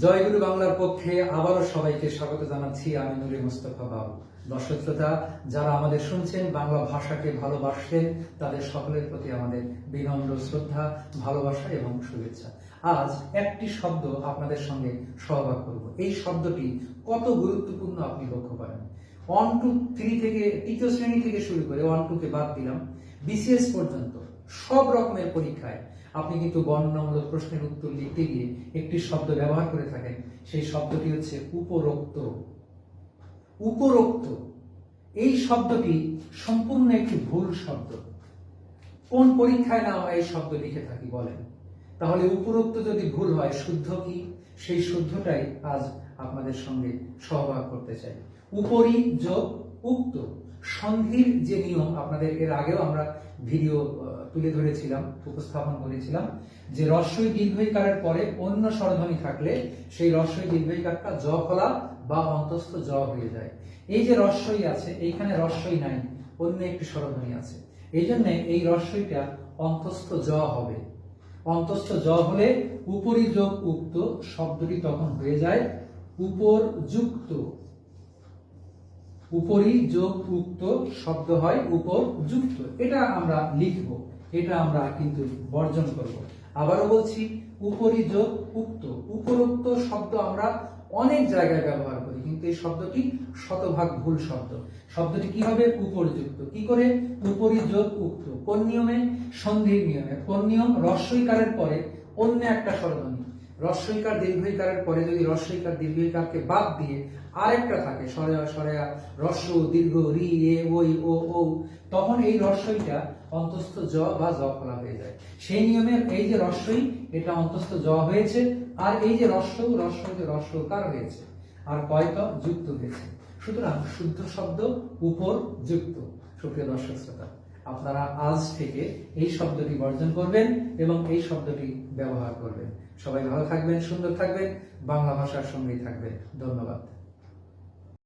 জয়গুরু বাংলার পক্ষে আবারও সবাইকে স্বাগত জানাচ্ছি। আমি নুরে মুস্তফা বাবু। দর্শক শ্রোতা যারা আমাদের শুনছেন, বাংলা ভাষাকে ভালোবাসেন, তাদের সকলের প্রতি আমাদের বিনম্র শ্রদ্ধা, ভালোবাসা এবং শুভেচ্ছা। আজ একটি শব্দ আপনাদের সঙ্গে সহবাদ করব। এই শব্দটি কত গুরুত্বপূর্ণ আপনি লক্ষ্য করেন। 1 to 3 থেকে, তৃতীয় শ্রেণী থেকে শুরু করে 1 2 কে বাদ দিলাম, বিসিএস পর্যন্ত সব রকমের পরীক্ষায় আপনি কিন্তু বর্ণনামূলক প্রশ্নের উত্তর লিখতে গিয়ে একটি শব্দ ব্যবহার করে থাকেন। সেই শব্দটি হচ্ছে উপরোক্ত। উপরোক্ত এই শব্দটি সম্পূর্ণ একটি ভুল শব্দ। কোন পরীক্ষায় না আমরা এই শব্দ লিখে থাকি বলেন? তাহলে উপরোক্ত যদি ভুল হয়, শুদ্ধ কি? সেই শুদ্ধটাই আজ আপনাদের সঙ্গে সহভাগ করতে চাই। উপরি যোগ উক্ত সন্ধির যে নিয়ম, আপনাদের এর আগেও আমরা ভিডিও তুলে ধরেছিলাম, উপস্থাপন করেছিলাম, যে রস্বই দীর্ঘইকারের পরে অন্য স্বরধ্বনি থাকলে সেই রস্বই দীর্ঘইকারটা জ ফলা বা অন্তস্থ জ হয়ে যায়। এই যে রস্বই আছে, এইখানে রস্বই নাই, অন্য একটি স্বরধ্বনি আছে, এই জন্য এই রস্বইটা অন্তস্থ জ হবে। অন্তস্থ জ হলে উপরি যোগ উক্ত শব্দটি তখন হয়ে যায় উপরযুক্ত। উপরি যোগ উক্ত শব্দ হয় উপরযুক্ত। এটা আমরা লিখব, এটা আমরা কিন্তু বর্জন করব। আবারও বলছি, উপরি যোগ উক্ত। উপরোক্ত শব্দ আমরা অনেক জায়গায় ব্যবহার করি, কিন্তু এই শব্দটি শতভাগ ভুল শব্দ। শব্দটি কি হবে? উপরযুক্ত। কি করে? উপরি যোগ উক্ত। কোন নিয়মে? সন্ধির নিয়মে। কোন নিয়ম? রস্বইকারের পরে অন্য একটা স্বরধ্বনি। রস্বইকার দীর্ঘইকারের পরে যদি রস্বইকার দীর্ঘইকারকে বাদ দিয়ে আরেকটা থাকে, সরেয়া সরেয়া, রস্ব দীর্ঘ, রি, এ, ওই, ও, ও, তখন এই রস্বইটা অন্তস্থ জ বা জ ফলা হয়ে যায়। সেই নিয়মে এই যে রস্বই, এটা অন্তস্থ জ হয়েছে, আর এই যে রস্ব, রস্বকার হয়েছে, আর কয়ত যুক্ত হয়েছে। সুতরাং শুদ্ধ শব্দ উপরযুক্ত। সুপ্রিয় দর্শক শ্রোতা, আপনারা আজ থেকে এই শব্দটি বর্জন করবেন এবং এই শব্দটি ব্যবহার করবেন। সবাই ভালো থাকবেন, সুন্দর থাকবেন, বাংলা ভাষার সঙ্গেই থাকবেন। ধন্যবাদ।